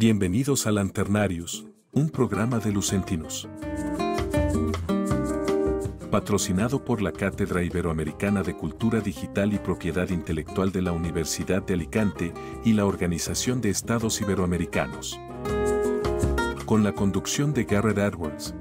Bienvenidos a Lanternarius, un programa de Lucentinos. Patrocinado por la Cátedra Iberoamericana de Cultura Digital y Propiedad Intelectual de la Universidad de Alicante y la Organización de Estados Iberoamericanos. Con la conducción de Garrett Edwards.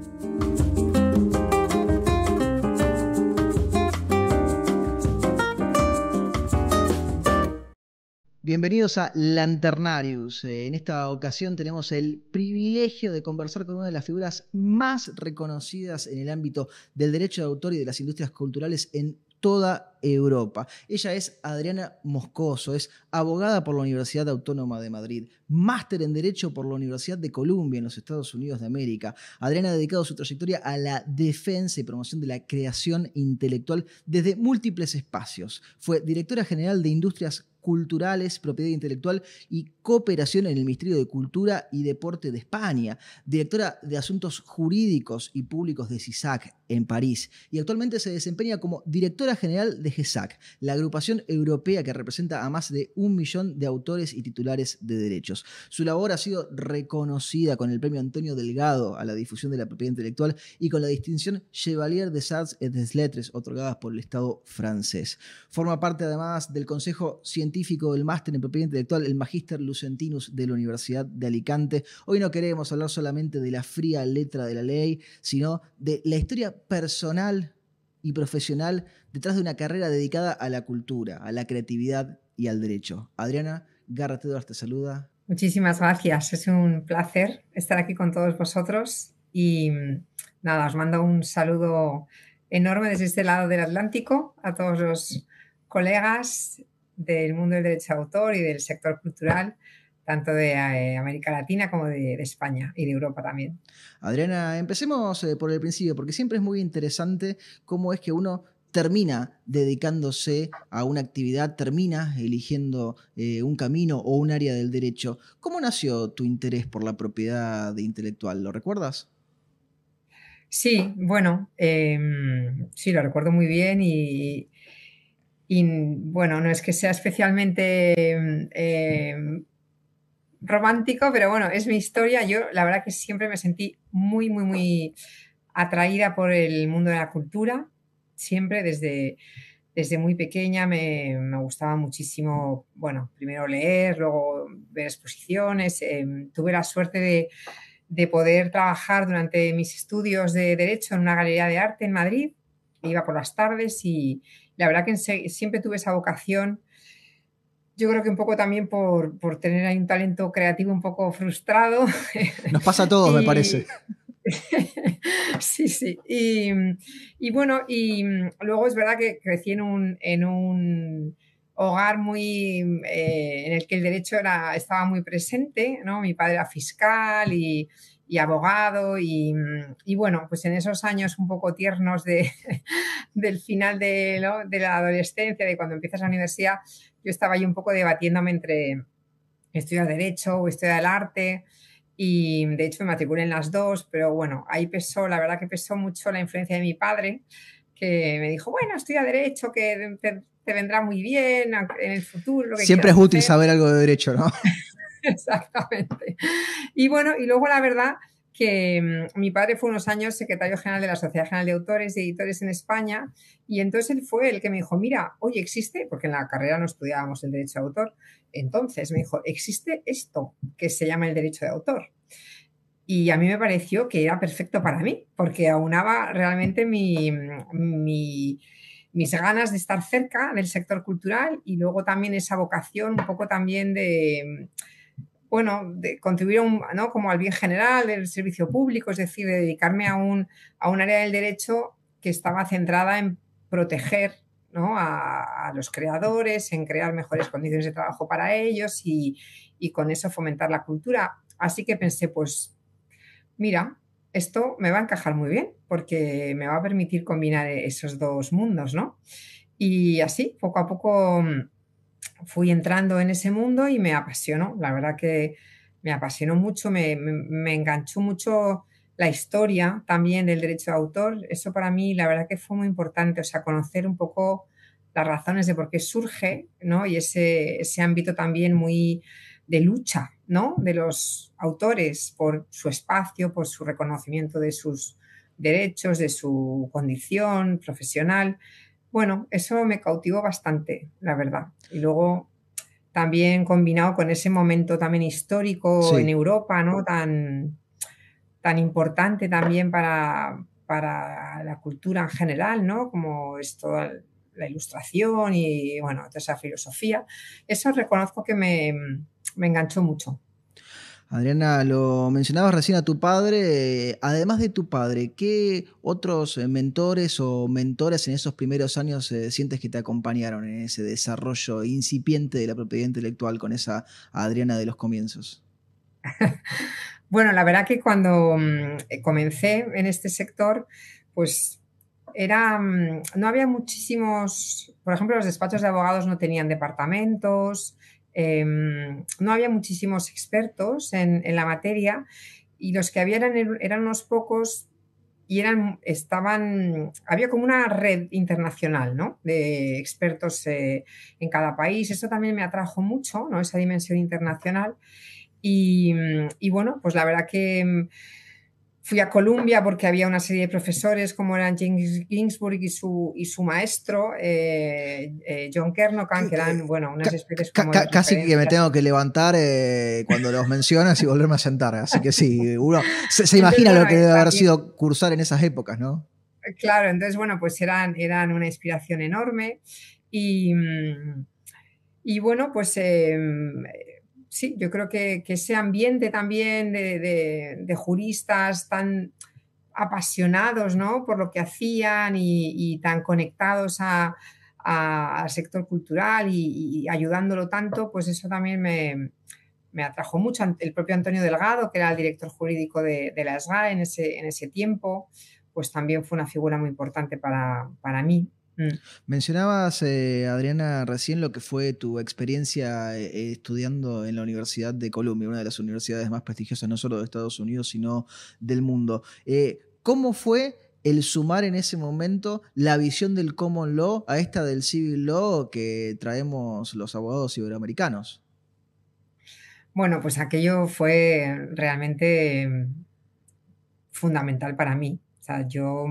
Bienvenidos a Lanternarius. En esta ocasión tenemos el privilegio de conversar con una de las figuras más reconocidas en el ámbito del derecho de autor y de las industrias culturales en toda Europa. Ella es Adriana Moscoso, es abogada por la Universidad Autónoma de Madrid, máster en Derecho por la Universidad de Columbia en los Estados Unidos de América. Adriana ha dedicado su trayectoria a la defensa y promoción de la creación intelectual desde múltiples espacios. Fue directora general de Industrias Culturales, Propiedad Intelectual y Cooperación en el Ministerio de Cultura y Deporte de España, directora de Asuntos Jurídicos y Públicos de CISAC en París, y actualmente se desempeña como directora general de GESAC, la agrupación europea que representa a más de 1 millón de autores y titulares de derechos. Su labor ha sido reconocida con el premio Antonio Delgado a la difusión de la propiedad intelectual y con la distinción Chevalier des Arts et des Lettres otorgadas por el Estado francés. Forma parte además del Consejo Científico del Máster en Propiedad Intelectual, el Magíster Lucentinus de la Universidad de Alicante. Hoy no queremos hablar solamente de la fría letra de la ley, sino de la historia personal y profesional detrás de una carrera dedicada a la cultura, a la creatividad y al derecho. Adriana, Garrett Edwards te saluda. Muchísimas gracias, es un placer estar aquí con todos vosotros y nada, os mando un saludo enorme desde este lado del Atlántico a todos los colegas del mundo del derecho de autor y del sector cultural, tanto de América Latina como de España y de Europa también. Adriana, empecemos por el principio, porque siempre es muy interesante cómo es que uno termina dedicándose a una actividad, termina eligiendo un camino o un área del derecho. ¿Cómo nació tu interés por la propiedad intelectual? ¿Lo recuerdas? Sí, bueno, sí, lo recuerdo muy bien y bueno, no es que sea especialmente romántico, pero bueno, es mi historia. Yo la verdad que siempre me sentí muy, muy, muy atraída por el mundo de la cultura. Siempre desde muy pequeña me gustaba muchísimo, bueno, primero leer, luego ver exposiciones. Tuve la suerte de poder trabajar durante mis estudios de Derecho en una galería de arte en Madrid. Iba por las tardes y la verdad que siempre tuve esa vocación. Yo creo que un poco también por tener ahí un talento creativo un poco frustrado. Nos pasa a todos, me parece. Sí, sí. Y bueno, y luego es verdad que crecí en un hogar muy en el que el derecho estaba muy presente, ¿no? Mi padre era fiscal y abogado y bueno, pues en esos años un poco tiernos del final ¿no? de la adolescencia, de cuando empiezas la universidad, yo estaba ahí un poco debatiéndome entre estudiar Derecho o estudiar el arte y de hecho me matriculé en las dos, pero bueno, ahí pesó, la verdad que pesó mucho la influencia de mi padre, que me dijo, bueno, estudia Derecho, que te vendrá muy bien en el futuro. Lo que siempre es útil hacer. Saber algo de derecho, ¿no? Exactamente. Y bueno, y luego la verdad que mi padre fue unos años secretario general de la Sociedad General de Autores y Editores en España y entonces él fue el que me dijo, mira, oye, existe, porque en la carrera no estudiábamos el derecho de autor, entonces me dijo, existe esto que se llama el derecho de autor. Y a mí me pareció que era perfecto para mí, porque aunaba realmente mis ganas de estar cerca del sector cultural y luego también esa vocación un poco también de contribuir ¿no? como al bien general del servicio público, es decir, de dedicarme a un área del derecho que estaba centrada en proteger, ¿no? a los creadores, en crear mejores condiciones de trabajo para ellos y con eso fomentar la cultura. Así que pensé, pues mira, esto me va a encajar muy bien porque me va a permitir combinar esos dos mundos, ¿no? Y así, poco a poco fui entrando en ese mundo y me apasionó. La verdad que me apasionó mucho, me enganchó mucho la historia también del derecho de autor. Eso para mí, la verdad que fue muy importante, o sea, conocer un poco las razones de por qué surge, ¿no? Y ese ámbito también muy de lucha, ¿no?, de los autores por su espacio, por su reconocimiento de sus derechos, de su condición profesional. Bueno, eso me cautivó bastante, la verdad. Y luego también combinado con ese momento también histórico en Sí. Europa, ¿no?, tan importante también para la cultura en general, ¿no?, como es toda la ilustración y, bueno, toda esa filosofía. Eso reconozco que me enganchó mucho. Adriana, lo mencionabas recién a tu padre. Además de tu padre, ¿qué otros mentores o mentoras en esos primeros años sientes que te acompañaron en ese desarrollo incipiente de la propiedad intelectual con esa Adriana de los comienzos? Bueno, la verdad que cuando comencé en este sector, pues no había muchísimos, por ejemplo, los despachos de abogados no tenían departamentos, no había muchísimos expertos en la materia y los que había eran unos pocos y había como una red internacional, ¿no?, de expertos en cada país. Eso también me atrajo mucho, ¿no?, esa dimensión internacional. Y bueno, pues la verdad que fui a Columbia porque había una serie de profesores como eran James Ginsburg y su maestro, John Kernokan, que eran, bueno, unas especies como de Casi que me referencias. tengo que levantar cuando los mencionas y volverme a sentar. Así que sí, uno se Entonces, imagina lo bueno, que debe haber también, sido cursar en esas épocas, ¿no? claro, entonces, bueno, pues eran una inspiración enorme y, y bueno, pues sí, yo creo que ese ambiente también de juristas tan apasionados, ¿no?, por lo que hacían y tan conectados al sector cultural y ayudándolo tanto, pues eso también me atrajo mucho. El propio Antonio Delgado, que era el director jurídico de la SGAE en ese tiempo, pues también fue una figura muy importante para mí. Mm. Mencionabas, Adriana, recién lo que fue tu experiencia estudiando en la Universidad de Columbia, una de las universidades más prestigiosas no solo de Estados Unidos, sino del mundo. ¿Cómo fue el sumar en ese momento la visión del common law a esta del civil law que traemos los abogados iberoamericanos? Bueno, pues aquello fue realmente fundamental para mí. O sea, yo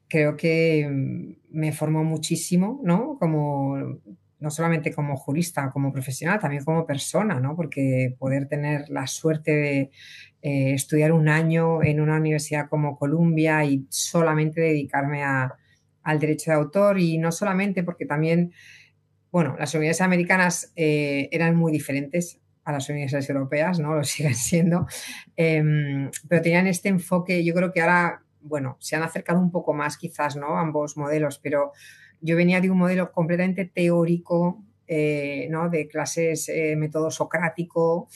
creo que me formó muchísimo, ¿no? No solamente como jurista, como profesional, también como persona, ¿no? Porque poder tener la suerte de estudiar un año en una universidad como Columbia y solamente dedicarme al derecho de autor, y no solamente porque también, bueno, las universidades americanas eran muy diferentes a las universidades europeas, ¿no? Lo siguen siendo, pero tenían este enfoque. Yo creo que ahora, bueno, se han acercado un poco más quizás, ¿no?, ambos modelos, pero yo venía de un modelo completamente teórico, ¿no?, de clases, método socrático,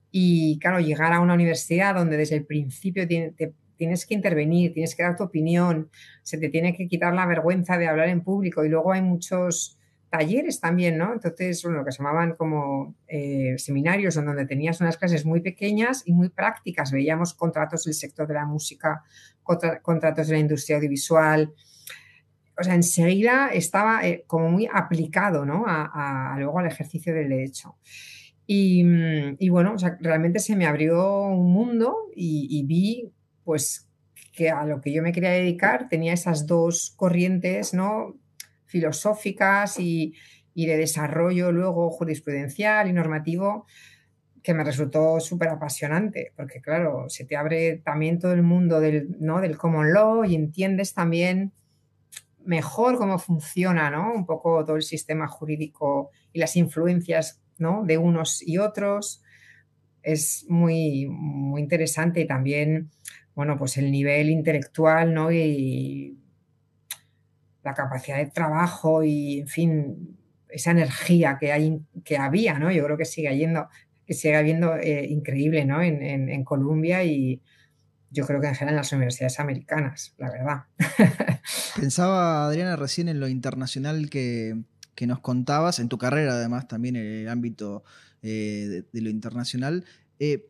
y claro, llegar a una universidad donde desde el principio tienes que intervenir, tienes que dar tu opinión, se te tiene que quitar la vergüenza de hablar en público, y luego hay muchos talleres también, ¿no? Entonces, bueno, lo que se llamaban como seminarios, en donde tenías unas clases muy pequeñas y muy prácticas. Veíamos contratos del sector de la música, contratos de la industria audiovisual. O sea, enseguida estaba como muy aplicado, ¿no?, luego al ejercicio del derecho. Y bueno, o sea, realmente se me abrió un mundo y vi, pues, que a lo que yo me quería dedicar tenía esas dos corrientes, ¿no?, filosóficas y de desarrollo luego jurisprudencial y normativo, que me resultó súper apasionante, porque claro, se te abre también todo el mundo ¿no?, del common law, y entiendes también mejor cómo funciona, ¿no?, un poco todo el sistema jurídico y las influencias, ¿no?, de unos y otros. Es muy, muy interesante, y también, bueno, pues el nivel intelectual, ¿no?, y la capacidad de trabajo y, en fin, esa energía que había, ¿no? Yo creo que sigue habiendo increíble, ¿no?, en Columbia, y yo creo que en general en las universidades americanas, la verdad. Pensaba, Adriana, recién en lo internacional que nos contabas, en tu carrera además también en el ámbito de lo internacional. Eh,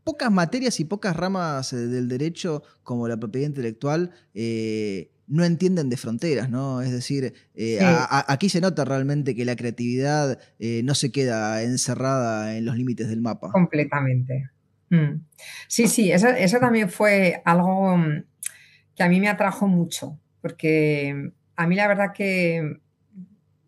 Pocas materias y pocas ramas del derecho como la propiedad intelectual no entienden de fronteras, ¿no? Es decir, Sí, aquí se nota realmente que la creatividad no se queda encerrada en los límites del mapa. completamente. Mm. Sí, sí, eso también fue algo que a mí me atrajo mucho, porque a mí la verdad que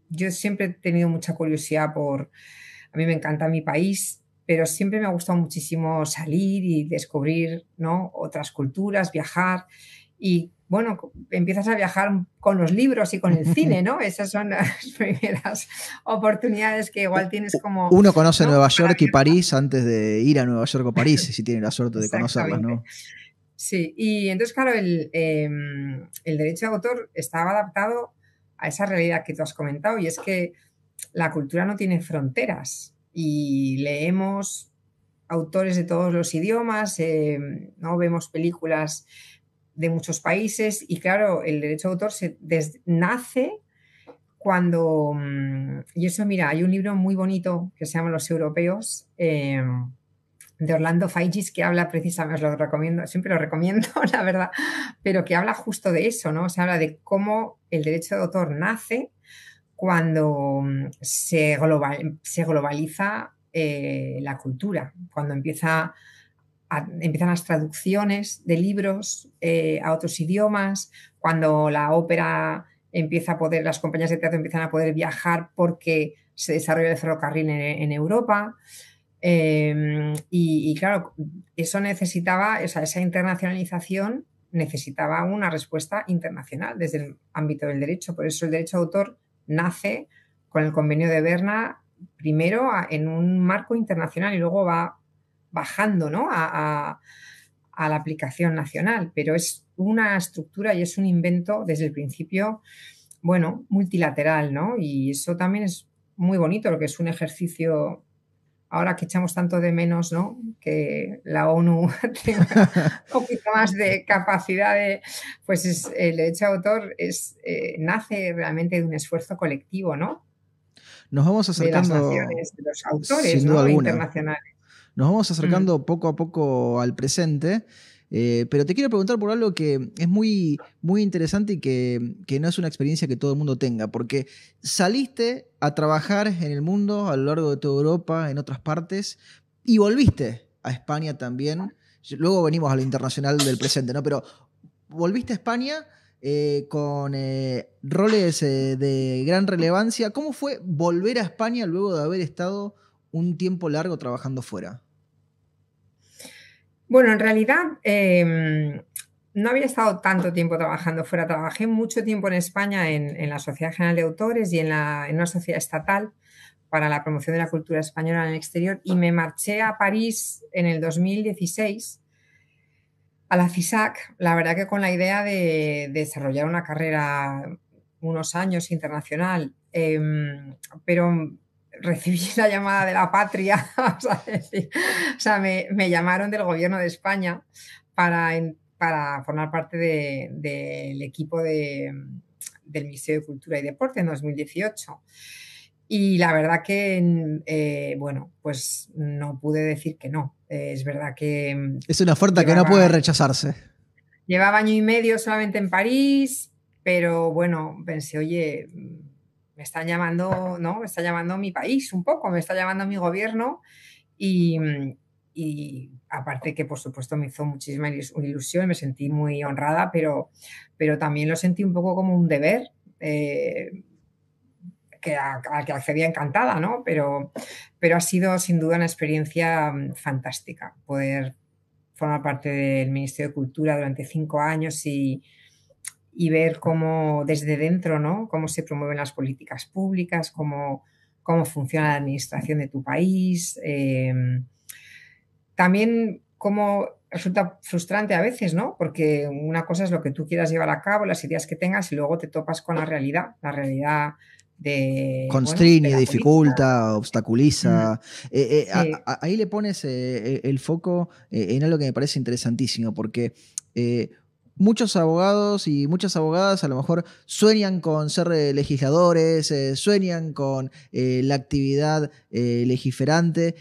yo siempre he tenido mucha curiosidad a mí me encanta mi país, pero siempre me ha gustado muchísimo salir y descubrir, ¿no? Otras culturas, viajar y bueno, empiezas a viajar con los libros y con el cine, ¿no? Esas son las primeras oportunidades que igual tienes como, Uno conoce ¿no? Nueva Para York y París antes de ir a Nueva York o París, si tiene la suerte de conocerlas, exactamente. ¿no? Sí, y entonces, claro, el derecho de autor estaba adaptado a esa realidad que tú has comentado, y es que la cultura no tiene fronteras y leemos autores de todos los idiomas, ¿no? Vemos películas de muchos países y claro, el derecho de autor nace cuando, y eso mira, hay un libro muy bonito que se llama Los Europeos, de Orlando Figes, que habla precisamente, os lo recomiendo, siempre lo recomiendo, la verdad, pero que habla justo de eso, ¿no? Se habla de cómo el derecho de autor nace cuando se globaliza la cultura, cuando empiezan las traducciones de libros a otros idiomas, cuando la ópera empieza a poder, las compañías de teatro empiezan a poder viajar porque se desarrolla el ferrocarril en Europa. Y claro, eso necesitaba, o sea, esa internacionalización necesitaba una respuesta internacional desde el ámbito del derecho. Por eso el derecho de autor nace con el convenio de Berna, primero en un marco internacional y luego va bajando, ¿no? a la aplicación nacional, pero es una estructura y es un invento desde el principio, bueno, multilateral, ¿no? Y eso también es muy bonito, lo que es un ejercicio, ahora que echamos tanto de menos, ¿no? Que la ONU tenga un poquito más de capacidad de, pues el derecho de autor nace realmente de un esfuerzo colectivo, ¿no? Nos vamos De las acercando, naciones, de los autores, sin duda ¿no? alguna, Internacionales. nos vamos Mm. acercando poco a poco al presente, pero te quiero preguntar por algo que es muy, muy interesante y que no es una experiencia que todo el mundo tenga, porque saliste a trabajar en el mundo a lo largo de toda Europa, en otras partes, y volviste a España también. Luego venimos a lo internacional del presente, ¿no? Pero volviste a España con roles de gran relevancia. ¿Cómo fue volver a España luego de haber estado un tiempo largo trabajando fuera? Bueno, en realidad no había estado tanto tiempo trabajando fuera. Trabajé mucho tiempo en España en la Sociedad General de Autores y en una sociedad estatal para la promoción de la cultura española en el exterior y me marché a París en el 2016 a la CISAC, la verdad que con la idea de desarrollar una carrera unos años internacional, pero recibí la llamada de la patria, o sea, me llamaron del gobierno de España para formar parte del equipo del Ministerio de Cultura y Deporte en 2018. Y la verdad que, bueno, pues no pude decir que no. Es verdad que Es una oferta que no puede llevaba rechazarse. Llevaba año y medio solamente en París, pero bueno, pensé, oye, me están llamando, ¿no? Me está llamando mi país un poco, me está llamando mi gobierno y, y aparte que por supuesto me hizo muchísima ilusión, me sentí muy honrada, pero también lo sentí un poco como un deber. Al que accedía encantada, ¿no? Pero ha sido sin duda una experiencia fantástica poder formar parte del Ministerio de Cultura durante 5 años y ver cómo desde dentro, ¿no? Cómo se promueven las políticas públicas, cómo funciona la administración de tu país. También cómo resulta frustrante a veces, ¿no? Porque una cosa es lo que tú quieras llevar a cabo, las ideas que tengas, y luego te topas con la realidad bueno, de Constriñe, la política. dificulta, Mm, obstaculiza. sí, Ahí le pones el foco en algo que me parece interesantísimo, porque muchos abogados y muchas abogadas a lo mejor sueñan con ser legisladores, sueñan con la actividad legiferante.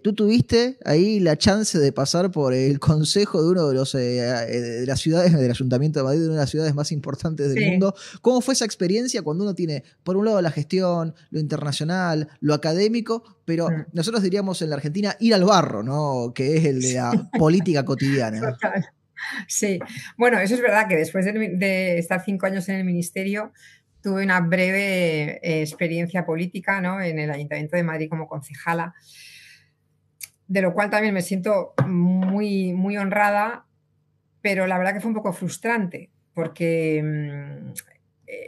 Tú tuviste ahí la chance de pasar por el consejo de uno de los de las ciudades, del Ayuntamiento de Madrid, de una de las ciudades más importantes del Sí. mundo. ¿Cómo fue esa experiencia cuando uno tiene, por un lado, la gestión, lo internacional, lo académico, pero Mm. nosotros diríamos en la Argentina ir al barro, ¿no? Que es el de la política cotidiana? Total. Sí, bueno, eso es verdad que después de estar 5 años en el ministerio, tuve una breve experiencia política, ¿no? En el Ayuntamiento de Madrid como concejala, de lo cual también me siento muy, muy honrada, pero la verdad que fue un poco frustrante, porque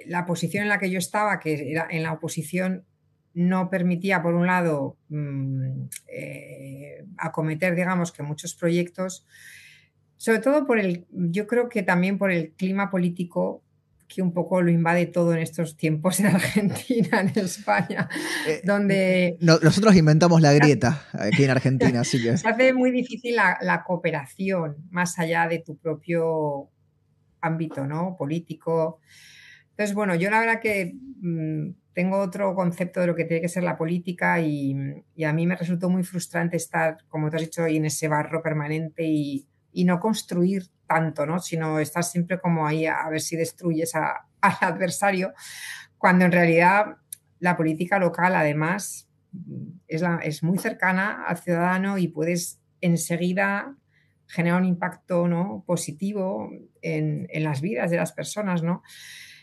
la posición en la que yo estaba, que era en la oposición, no permitía, por un lado, acometer, digamos, que muchos proyectos, sobre todo yo creo que también por el clima político que un poco lo invade todo en estos tiempos en Argentina, en España, donde Nosotros inventamos la grieta aquí en Argentina, así que... se hace muy difícil la cooperación más allá de tu propio ámbito, ¿no? Político. Entonces, bueno, yo la verdad que tengo otro concepto de lo que tiene que ser la política y a mí me resultó muy frustrante estar, como te has dicho, ahí en ese barro permanente y no construir tanto, ¿no? Sino estar siempre como ahí a ver si destruyes al adversario, cuando en realidad la política local además es muy cercana al ciudadano y puedes enseguida generar un impacto, ¿no? Positivo en las vidas de las personas, ¿no?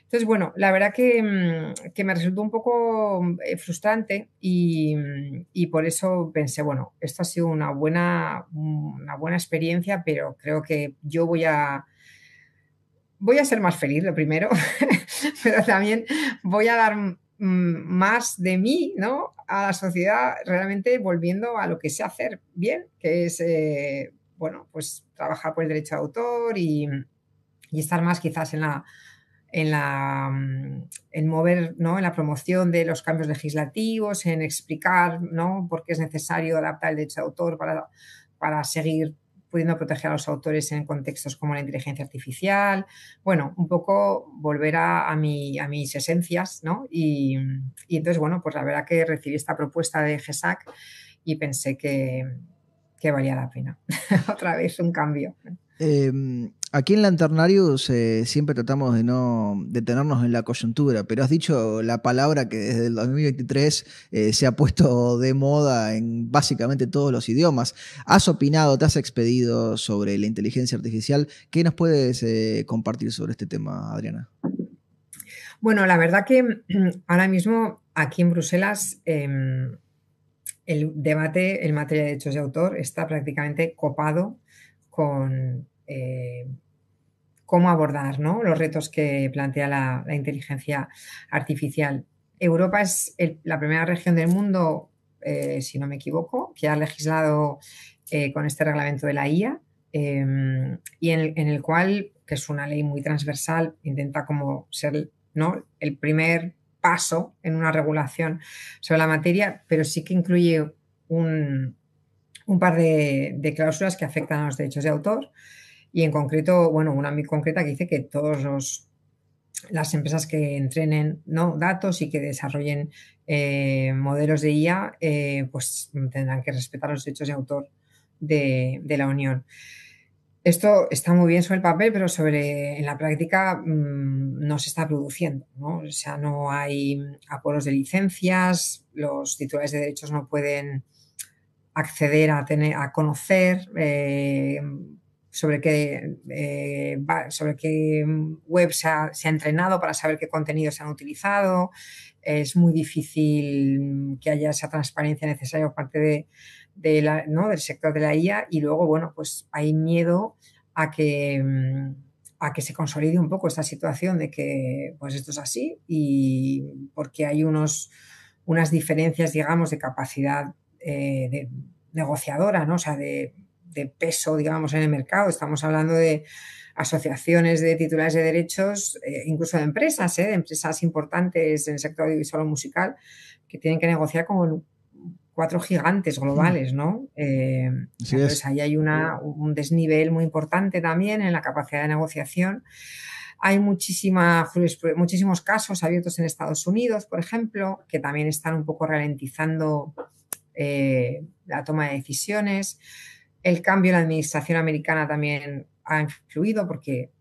Entonces, bueno, la verdad que me resultó un poco frustrante y por eso pensé, bueno, esto ha sido una buena experiencia, pero creo que yo voy a ser más feliz, lo primero, pero también voy a dar más de mí, ¿no? A la sociedad, realmente volviendo a lo que sé hacer bien, que es, bueno, pues trabajar por el derecho de autor y estar más quizás en mover, ¿no? En la promoción de los cambios legislativos, en explicar, ¿no? Por qué es necesario adaptar el derecho de autor para seguir pudiendo proteger a los autores en contextos como la inteligencia artificial. Bueno, un poco volver a mis esencias, ¿no? Y entonces, bueno, pues la verdad que recibí esta propuesta de GESAC y pensé que valía la pena. Otra vez un cambio. Aquí en Lanternarius siempre tratamos de no detenernos en la coyuntura, pero has dicho la palabra que desde el 2023 se ha puesto de moda en básicamente todos los idiomas. Has opinado, te has expedido sobre la inteligencia artificial. ¿Qué nos puedes compartir sobre este tema, Adriana? Bueno, la verdad que ahora mismo aquí en Bruselas el debate en materia de derechos de autor está prácticamente copado con cómo abordar, ¿no? Los retos que plantea la inteligencia artificial. Europa es la primera región del mundo, si no me equivoco, que ha legislado con este reglamento de la IA y en el cual, que es una ley muy transversal, intenta como ser, ¿no? El primer paso en una regulación sobre la materia, pero sí que incluye un par de cláusulas que afectan a los derechos de autor y en concreto, bueno, una muy concreta que dice que todas las empresas que entrenen, ¿no? datos y que desarrollen modelos de IA pues tendrán que respetar los derechos de autor de la Unión. Esto está muy bien sobre el papel, pero en la práctica no se está produciendo, ¿no? O sea, no hay acuerdos de licencias, los titulares de derechos no pueden acceder a conocer sobre qué web se ha entrenado para saber qué contenidos se han utilizado. Es muy difícil que haya esa transparencia necesaria por parte ¿no? del sector de la IA y luego, bueno, pues hay miedo a que se consolide un poco esta situación de que pues esto es así y porque hay unas diferencias, digamos, de capacidad de negociadora, ¿no? O sea, de peso, digamos, en el mercado. Estamos hablando de asociaciones de titulares de derechos, incluso de empresas importantes en el sector audiovisual o musical, que tienen que negociar con cuatro gigantes globales, ¿no? Entonces ahí hay un desnivel muy importante también en la capacidad de negociación. Hay muchísimos casos abiertos en Estados Unidos, por ejemplo, que también están un poco ralentizando la toma de decisiones. El cambio en la administración americana también ha influido porque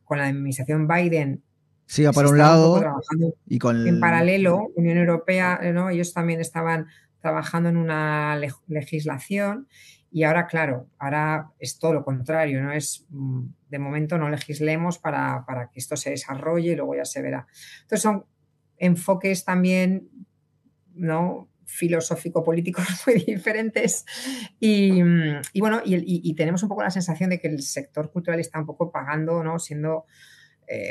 con la administración Biden siga se para un estaba un poco lado trabajando y con en paralelo, Unión Europea, ¿no? Ellos también estaban trabajando en una legislación y ahora, claro, ahora es todo lo contrario, ¿no? De momento no legislemos para que esto se desarrolle y luego ya se verá. Entonces son enfoques también, ¿no?, filosófico-políticos muy diferentes y bueno, y tenemos un poco la sensación de que el sector cultural está un poco pagando, ¿no?, siendo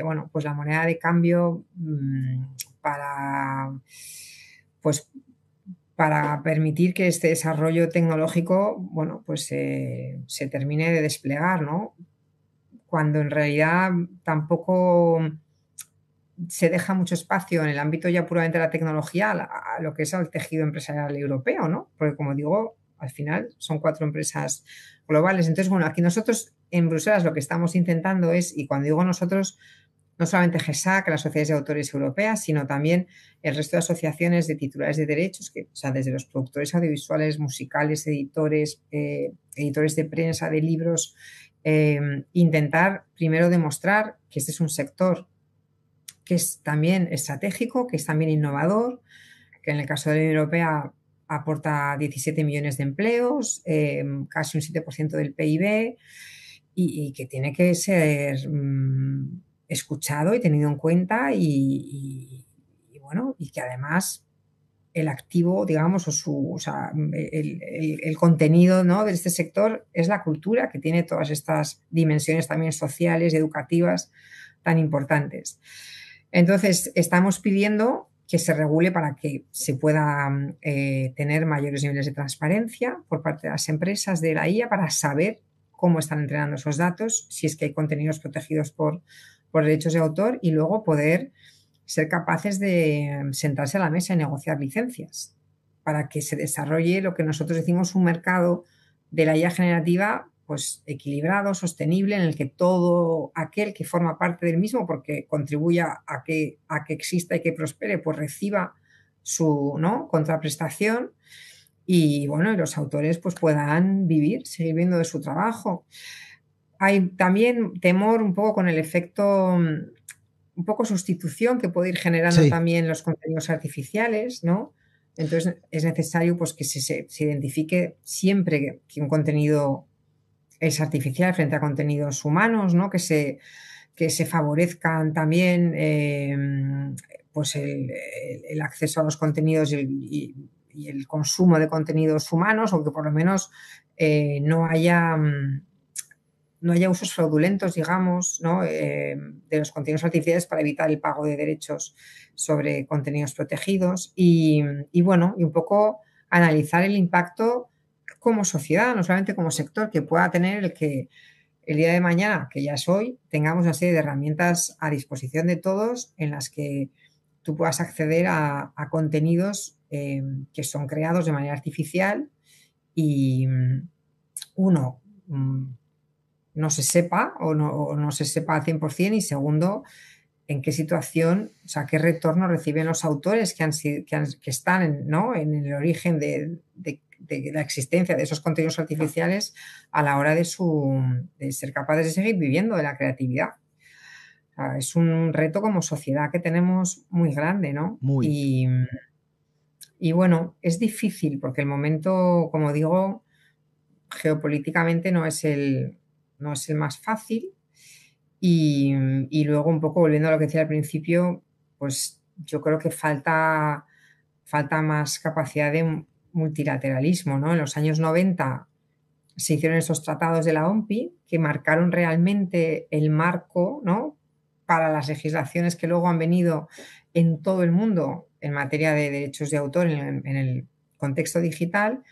bueno, pues la moneda de cambio para, pues, para permitir que este desarrollo tecnológico, bueno, pues se termine de desplegar, ¿no? Cuando en realidad tampoco se deja mucho espacio en el ámbito ya puramente de la tecnología a lo que es el tejido empresarial europeo, ¿no? Porque, como digo, al final son 4 empresas globales. Entonces, bueno, aquí nosotros en Bruselas lo que estamos intentando es, y cuando digo nosotros, no solamente GESAC, las sociedades de autores europeas, sino también el resto de asociaciones de titulares de derechos, que, o sea, desde los productores audiovisuales, musicales, editores, editores de prensa, de libros, intentar primero demostrar que este es un sector que es también estratégico, que es también innovador, que en el caso de la Unión Europea aporta 17 millones de empleos, casi un 7% del PIB, y que tiene que ser escuchado y tenido en cuenta y bueno, y que además el activo, digamos, o sea, el contenido, ¿no?, de este sector es la cultura, que tiene todas estas dimensiones también sociales y educativas tan importantes. Entonces, estamos pidiendo que se regule para que se pueda tener mayores niveles de transparencia por parte de las empresas de la IA para saber cómo están entregando esos datos, si es que hay contenidos protegidos por derechos de autor, y luego poder ser capaces de sentarse a la mesa y negociar licencias para que se desarrolle lo que nosotros decimos un mercado de la IA generativa, pues equilibrado, sostenible, en el que todo aquel que forma parte del mismo, porque contribuya a que exista y que prospere, pues reciba su, ¿no?, contraprestación, y bueno, y los autores pues puedan seguir viviendo de su trabajo. Hay también temor un poco con el efecto, un poco sustitución que puede ir generando también los contenidos artificiales, ¿no? Entonces es necesario pues que se identifique siempre que un contenido es artificial frente a contenidos humanos, ¿no?, que se favorezcan también pues el acceso a los contenidos y el consumo de contenidos humanos, o que por lo menos no haya usos fraudulentos, digamos, ¿no?, de los contenidos artificiales para evitar el pago de derechos sobre contenidos protegidos y bueno, y un poco analizar el impacto como sociedad, no solamente como sector, que pueda tener el que el día de mañana, que ya es hoy, tengamos una serie de herramientas a disposición de todos en las que tú puedas acceder a contenidos que son creados de manera artificial y uno, no se sepa o no se sepa al 100%, y segundo, en qué situación, o sea, qué retorno reciben los autores que están ¿no?, en el origen de la existencia de esos contenidos artificiales a la hora de ser capaces de seguir viviendo de la creatividad. O sea, es un reto como sociedad que tenemos muy grande, ¿no? Muy. Y bueno, es difícil porque el momento, como digo, geopolíticamente no es el más fácil. Y luego, un poco volviendo a lo que decía al principio, pues yo creo que falta más capacidad de multilateralismo, ¿no? En los años 90 se hicieron esos tratados de la OMPI que marcaron realmente el marco, ¿no?, para las legislaciones que luego han venido en todo el mundo en materia de derechos de autor en el contexto digital.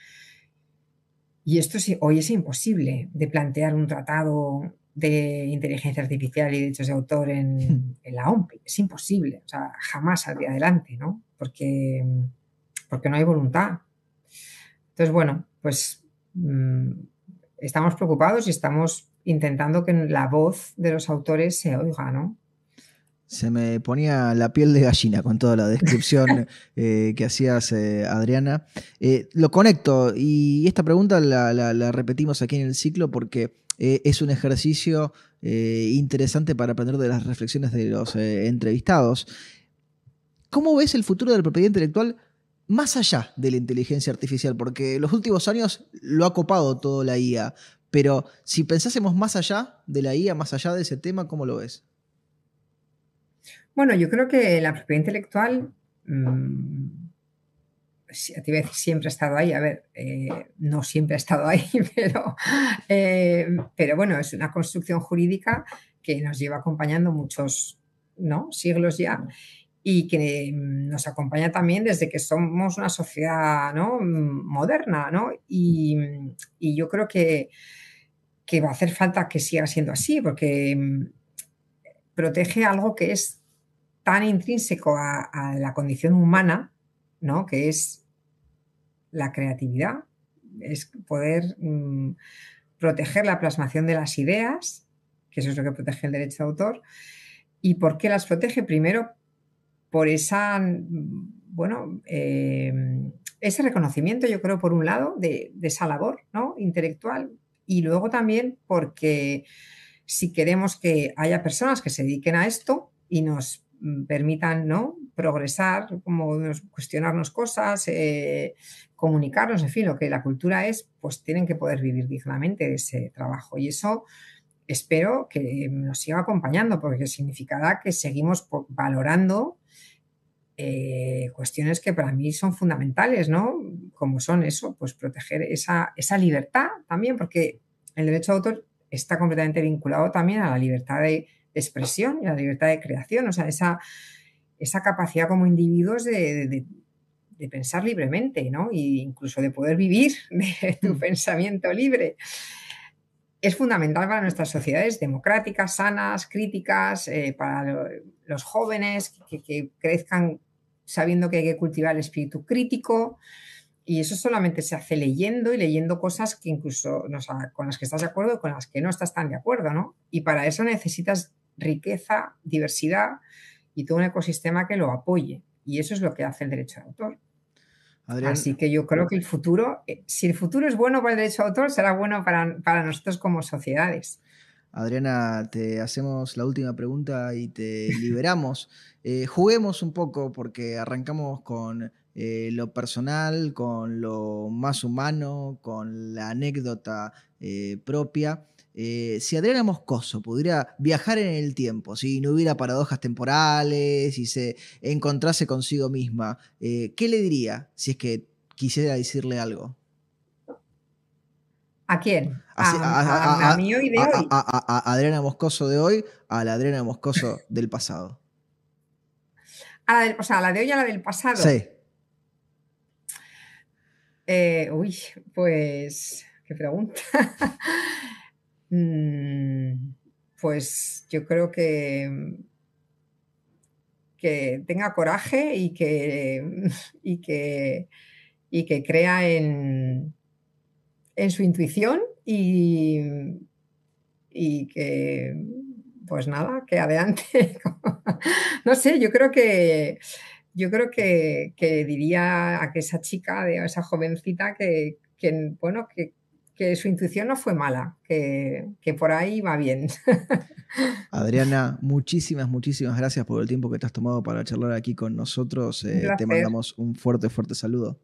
Y esto hoy es imposible de plantear un tratado de inteligencia artificial y derechos de autor en la OMPI. Es imposible, o sea, jamás saldría adelante, ¿no? Porque no hay voluntad. Entonces, bueno, pues estamos preocupados y estamos intentando que la voz de los autores se oiga, ¿no? Se me ponía la piel de gallina con toda la descripción que hacías, Adriana. Lo conecto y esta pregunta la repetimos aquí en el ciclo porque es un ejercicio interesante para aprender de las reflexiones de los entrevistados. ¿Cómo ves el futuro de la propiedad intelectual más allá de la inteligencia artificial? Porque en los últimos años lo ha copado todo la IA, pero si pensásemos más allá de la IA, más allá de ese tema, ¿cómo lo ves? Bueno, yo creo que la propiedad intelectual, te iba a decir, siempre ha estado ahí. A ver, no siempre ha estado ahí, pero bueno, es una construcción jurídica que nos lleva acompañando muchos, ¿no?, siglos ya, y que nos acompaña también desde que somos una sociedad, ¿no?, moderna, ¿no? Y yo creo que va a hacer falta que siga siendo así, porque protege algo que es tan intrínseco a la condición humana, ¿no?, que es la creatividad, es poder proteger la plasmación de las ideas, que eso es lo que protege el derecho de autor. ¿Y por qué las protege? Primero, por esa, bueno, ese reconocimiento, yo creo, por un lado, de esa labor, ¿no?, intelectual, y luego también porque si queremos que haya personas que se dediquen a esto y nos permitan, ¿no?, progresar, como cuestionarnos cosas, comunicarnos, en fin, lo que la cultura es, pues tienen que poder vivir dignamente de ese trabajo. Y eso espero que nos siga acompañando, porque significará que seguimos valorando cuestiones que para mí son fundamentales, ¿no? Como son eso, pues proteger esa libertad también, porque el derecho de autor está completamente vinculado también a la libertad de expresión y a la libertad de creación, o sea, esa capacidad como individuos de pensar libremente, ¿no? E incluso de poder vivir de tu pensamiento libre. Es fundamental para nuestras sociedades democráticas, sanas, críticas, para los jóvenes que crezcan sabiendo que hay que cultivar el espíritu crítico, y eso solamente se hace leyendo y leyendo cosas que incluso con las que estás de acuerdo y con las que no estás tan de acuerdo, ¿no? Y para eso necesitas riqueza, diversidad y todo un ecosistema que lo apoye, y eso es lo que hace el derecho de autor. Adrián, Así que yo creo que el futuro, si el futuro es bueno para el derecho de autor, será bueno para nosotros como sociedades. Adriana, te hacemos la última pregunta y te liberamos. Juguemos un poco porque arrancamos con lo personal, con lo más humano, con la anécdota propia. Si Adriana Moscoso pudiera viajar en el tiempo, si no hubiera paradojas temporales y se encontrase consigo misma, ¿qué le diría si es que quisiera decirle algo? ¿A quién? Así, A mí hoy de hoy. a Adriana Moscoso de hoy a la Adriana Moscoso del pasado. O sea, a la de hoy a la del pasado. Sí. Uy, pues, qué pregunta. Pues yo creo que tenga coraje y que crea en su intuición y que, pues nada, que adelante. No sé, yo creo que diría a que esa chica, a esa jovencita, bueno, que su intuición no fue mala, que por ahí va bien. Adriana, muchísimas, muchísimas gracias por el tiempo que te has tomado para charlar aquí con nosotros. Un Te placer. mandamos un fuerte, fuerte saludo.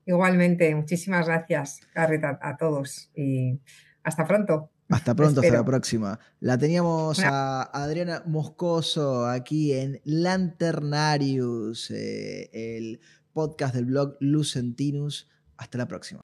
Igualmente, muchísimas gracias, Garrett, a todos y hasta pronto. Hasta Te pronto, hasta la espero. próxima. La teníamos a Adriana Moscoso aquí en Lanternarius, el podcast del blog Lucentinus. Hasta la próxima.